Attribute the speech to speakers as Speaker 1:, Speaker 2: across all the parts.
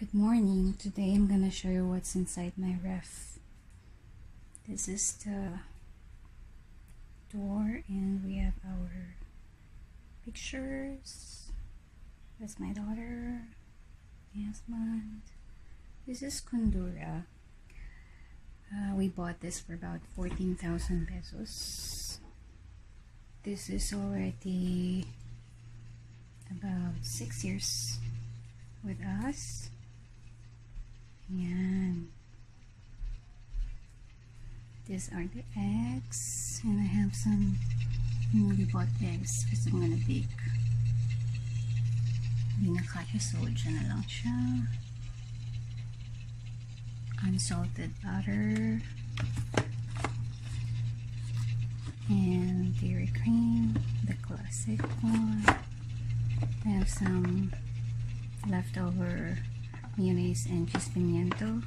Speaker 1: Good morning. Today I'm gonna show you what's inside my ref. This is the door and we have our pictures. That's my daughter, Yasman. This is Kundura. We bought this for about 14,000 pesos. This is already about 6 years with us. Yan. These are the eggs, and I have some newly bought eggs because I'm gonna bake. Hindi na kaya, so dyan na lang siya. Unsalted butter and dairy cream, the classic one. I have some leftover mayonnaise and cheese pimiento,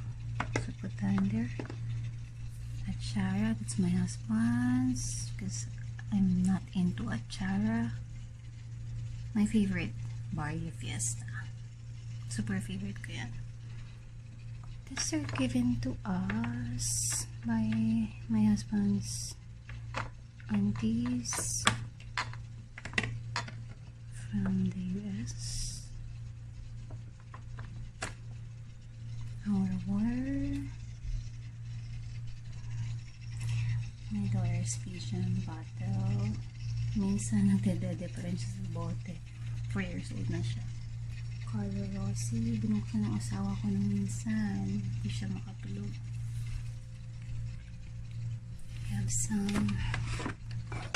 Speaker 1: so put that in there. Achara, that's my husband's because I'm not into achara. My favorite, Barley Fiesta. Super favorite ko yan. These are given to us by my husband's aunties from the US. Our water. My daughter's vision bottle. Minsan nagdedede pa rin siya sa bote. 4 years old na siya. Carlo Rossi. Binuksan ng asawa ko nung minsan. Hindi siya makatulog. I have some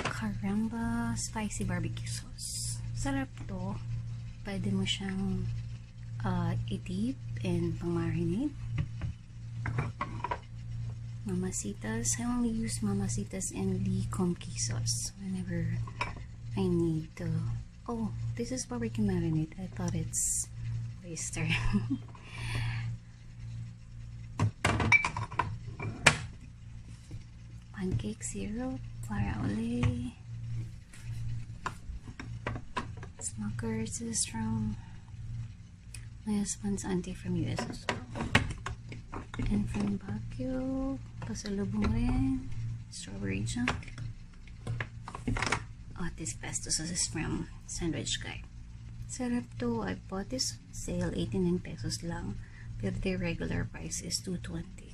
Speaker 1: Caramba spicy barbecue sauce. Sarap to. Pwede mo siyang i-dip and pang-marinate. Mamacitas. I only use Mamacitas and Lee Comkey sauce whenever I need to. Oh, this is barbecue marinade. I thought it's oyster. Pancake syrup, Clara Ole. Smuckers is from my husband's auntie from US as well. And from Baguio, pasalubong rin, strawberry jam. Oh, this pesto sauce is from Sandwich Guy. Sarap to. I bought this sale, 89 pesos lang. Pero their regular price is 220.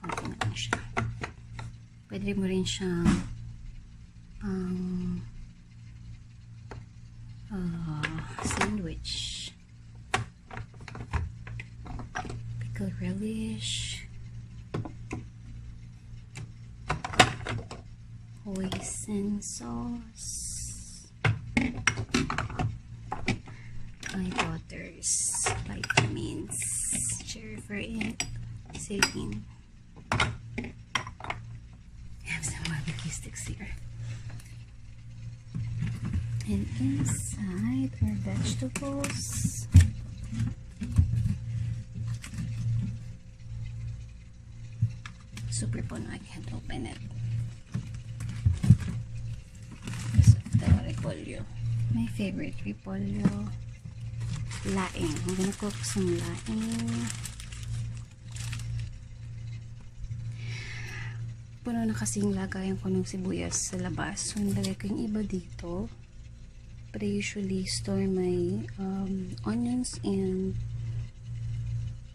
Speaker 1: Konti na lang siya. Pwede mo rin siyang sandwich. Pickled relish. Hoisin sauce. My daughter's vitamins. Cherry for it. Saving. I have some barbecue sticks here. And inside are vegetables. Super puno. I can't open it because of the repolyo. My favorite repolyo. Laing. I'm gonna cook some laing. Puno na kasing lagayan ko ng sibuyas sa labas. So, nilagay ko yung iba dito. But I usually store my onions and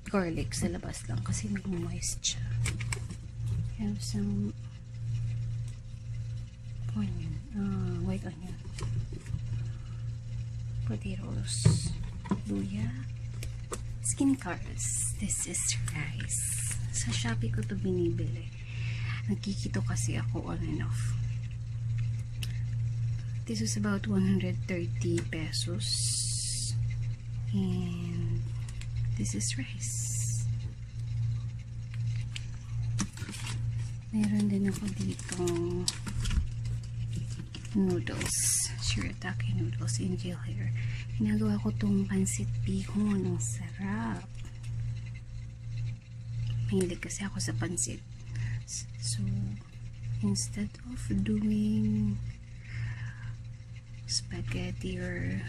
Speaker 1: garlic sa labas lang kasi mag-moist siya. I have some onion, white onion, potatoes, luya, skinny cars. This is rice. Sa Shopee ko to binibili. Nagkikito kasi ako on and off. This is about 130 pesos. And this is rice. Meron din ako ditong noodles. Shirataki noodles in gel hair. Ginagawa ko tong pansit bihon. Ang sarap. Mahilig kasi ako sa pansit. So, instead of doing spaghetti or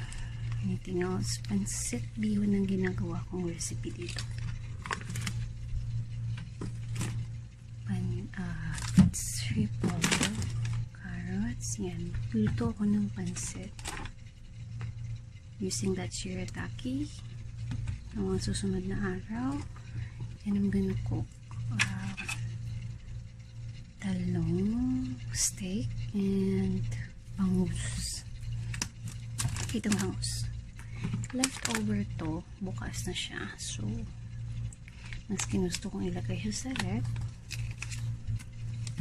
Speaker 1: anything anything else. Pansit bihon ang ginagawa kong recipe dito. Shrimp powder, carrots, yan. Luto ako ng pansit using that shirataki ng mga susunod na araw. And I'm gonna cook talong, steak, and bangus. Ito bangus. Leftover to, bukas na siya. So, mas ginusto kong ilagay siya sa ref.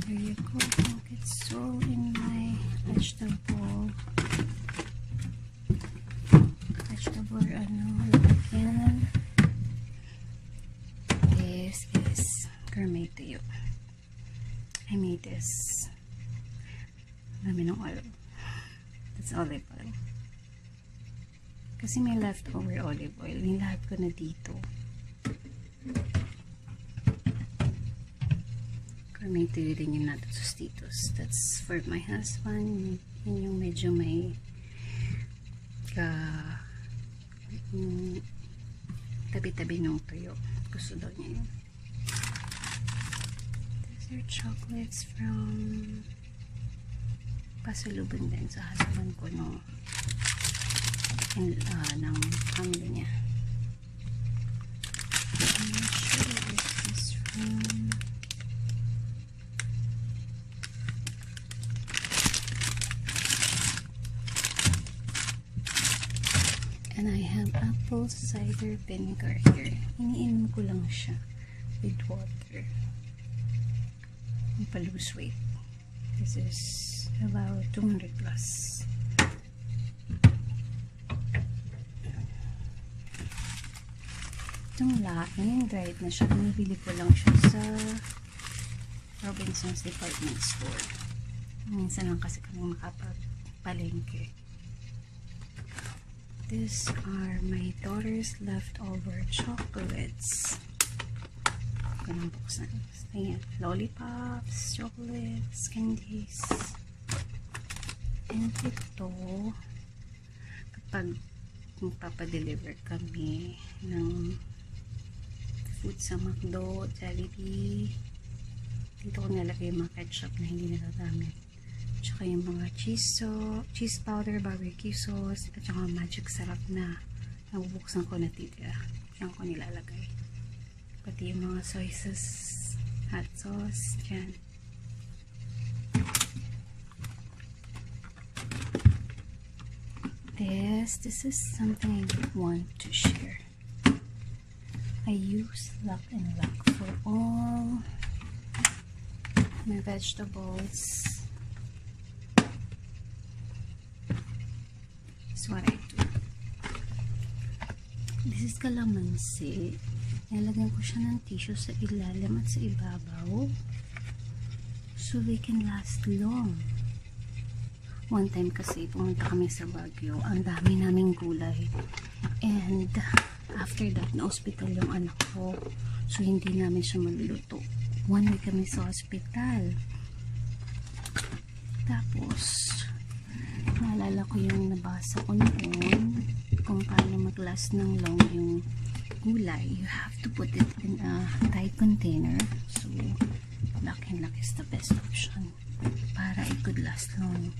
Speaker 1: There you go. It's all in my vegetable lalagyan. This is gourmet tuyo. I made this. Dami ng oil. That's olive oil. Kasi may leftover olive oil. Nilahat ko na dito. May tuyo din yung Nato Tostitos. That's for my husband. Yun yung medyo may tabi-tabi ng tuyo. Gusto daw niya yun. These are chocolates from pasalubong din sa husband ko ng family niya. I'm not sure if this is from and I have apple cider vinegar here. Iniinom ko lang siya with water. Palose weight. This is about 200 plus. Itong laking dried na siya. Binibili ko lang siya sa Robinson's department store. Minsan lang kasi kami makapagpalengke. These are my daughter's leftover chocolates. Ganun buksan. Ayan. Lollipops, chocolates, candies. And ito, kapag magpapadeliver kami ng food sa McDo, Jollibee, dito ko nalagay yung mga ketchup na hindi nagagamit. Tsaka yung mga cheese powder, barbecue sauce, at saka magic sarap na nabubuksan ko na titira. Diyan ko nilalagay. Pati yung mga soy sauce, hot sauce, dyan. This is something I want to share. I use Luck and Luck for all my vegetables. What I do. This is calamansi. Nilagyan ko siya ng tissue sa ilalim at sa ibabaw so they can last long. One time kasi pumunta kami sa Baguio, ang dami naming gulay, and after that na hospital yung anak ko, so hindi namin siya maluluto. 1 week kami sa hospital. Tapos naalala ko yung nabasa ko noon kung paano mag-last ng long yung gulay. You have to put it in a tight container. So, Luck and Luck is the best option para it could last long.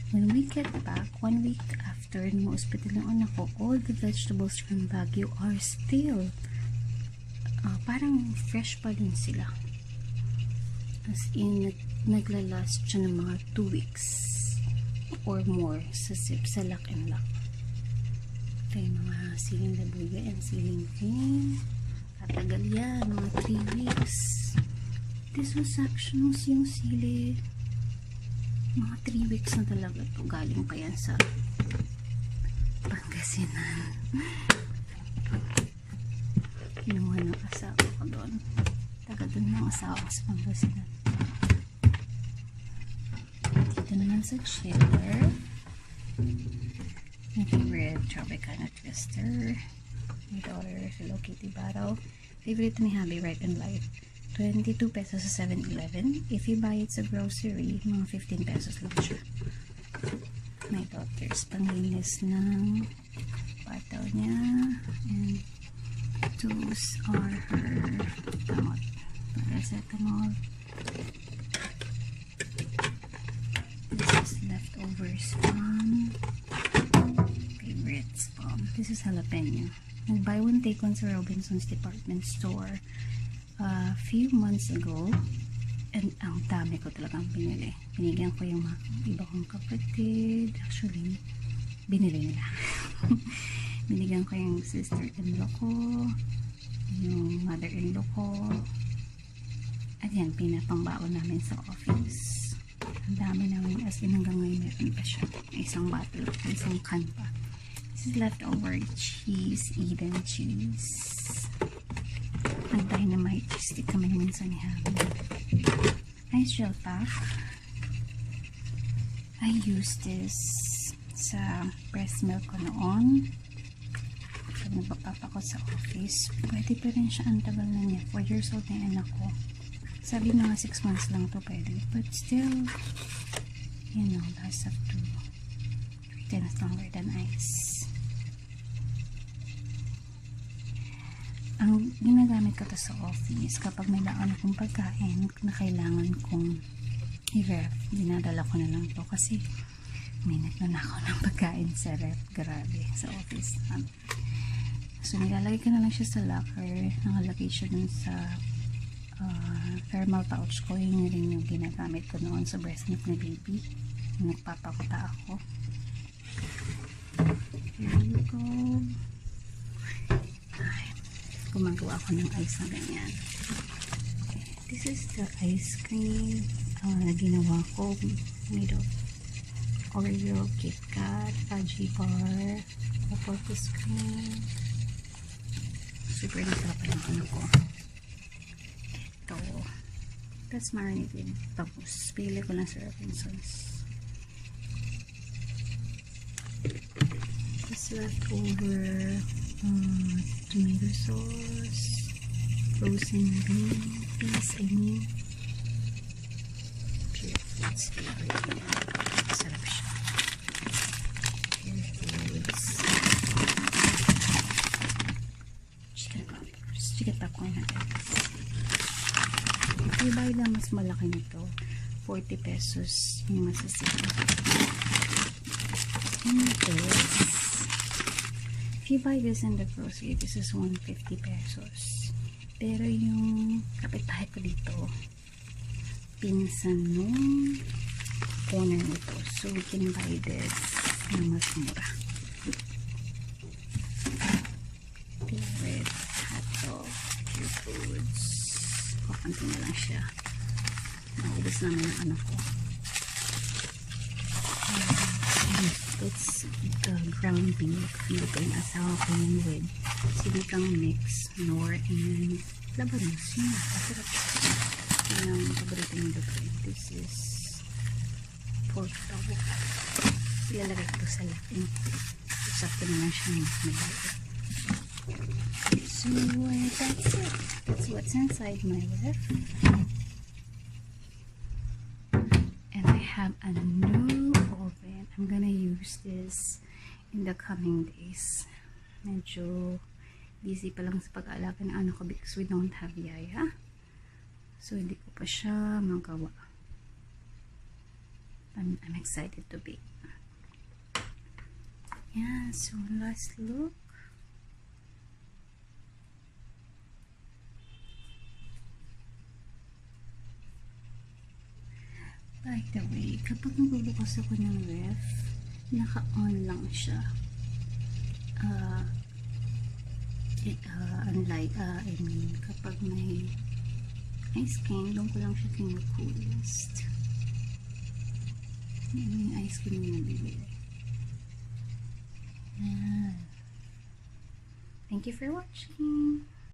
Speaker 1: When we get back, 1 week after ng hospital ng anak ko, all the vegetables from Baguio are still parang fresh pa din sila. As in, naglalast siya ng mga 2 weeks or more sa Luck and Luck. Ito yung mga siling labuya and siling cream. Tatagal yan, mga 3 weeks. This was actually yung sili. Mga 3 weeks na talaga ito. Galing pa yan sa Pangasinan. Kinuha ng asawa ko doon. Taga doon ng asawa ko sa Pangasinan. Dito naman sa chiller. My favorite Tropicana Twister. My daughter, Hello Kitty Battle. Favorite ni Habi, Right and Light. 22 pesos sa 7-Eleven. If you buy it sa grocery, mga 15 pesos lang siya. My daughter's panglinis ng Those are her gamot. Paracetamol. This is leftovers from favorites from. This is jalapeno. Nag-buy one take one sa Robinson's department store a few months ago. And ang dami ko talagang binili. Binigyan ko yung mga iba kong kapatid. Actually, binili nila. Binigyan ko yung sister-in-law ko, yung mother-in-law ko. At yan, pinapangbaon namin sa office. Ang dami namin, as in hanggang ngayon meron pa siya. Isang bottle, isang can pa. This is leftover cheese, Eden cheese. Ang dynamite cheese stick kami minsan ni Habi. Ice gel pack. I use this sa breast milk ko noon. Pag nagpapapa ko sa office, pwede pa rin siya. Ang tagal na niya. 4 years old na yung anak ko. Sabi mga 6 months lang to pwede. But still, you know, lasts up to 3 times longer than ice. Ang ginagamit ko to sa office kapag may laon akong pagkain na kailangan kong i-ref, dinadala ko na lang to kasi minute na ako ng pagkain sa ref. Grabe, sa office. So nilalagay ko na lang siya sa locker. Nakalagay siya dun sa thermal pouch ko. Yun rin yung ginagamit ko noon sa breast milk na baby. Nagpapakuta ako. Here you go. Gumagawa ako ng ice na ganyan. Okay. This is the ice cream na ginawa ko, made of Oreo, KitKat, Fudgy bar, all-purpose cream. Super nasarap ng ano ko. Ito. That's marinated. Tapos, pili ko lang sa Robinson's. This leftover tomato sauce, frozen beans, I mean. Pure foods favorite niya. Sarap siya. Pure foods. Chicken poppers. Chicken popcorn natin. If you buy lang mas malaki nito, 40 pesos yung masasira. And this, if you buy this in the grocery, this is 150 pesos. Pero yung kapitbahay ko dito, pinsan nung owner nito. So we can buy this na mas mura. Favorite hotdog, Pure Foods. Kakanti na lang siya. Naubos namin ng anak ko. It's the ground beef. Hindi ko yung asawa ko yun with sinikang mix, nor, and labanos. Yun na, masarap. Yun ang paborito ng luto. This is pork tofu. Ilalagay ko sa laking. Sakto na lang siya mag-maliit. So, that's it. That's what's inside my ref. And I have a new oven. I'm gonna use this in the coming days. Medyo busy pa lang sa pag-aalaga ng anak ko because we don't have yaya. So, hindi ko pa siya magawa. I'm excited to bake. Yeah, so last look. By the way, kapag nagbubukas ako ng ref, naka-on lang siya. Unlike, I mean, kapag may ice cream, doon ko lang siya kinu-coolest. Yan yung ice cream na nabibili. Thank you for watching.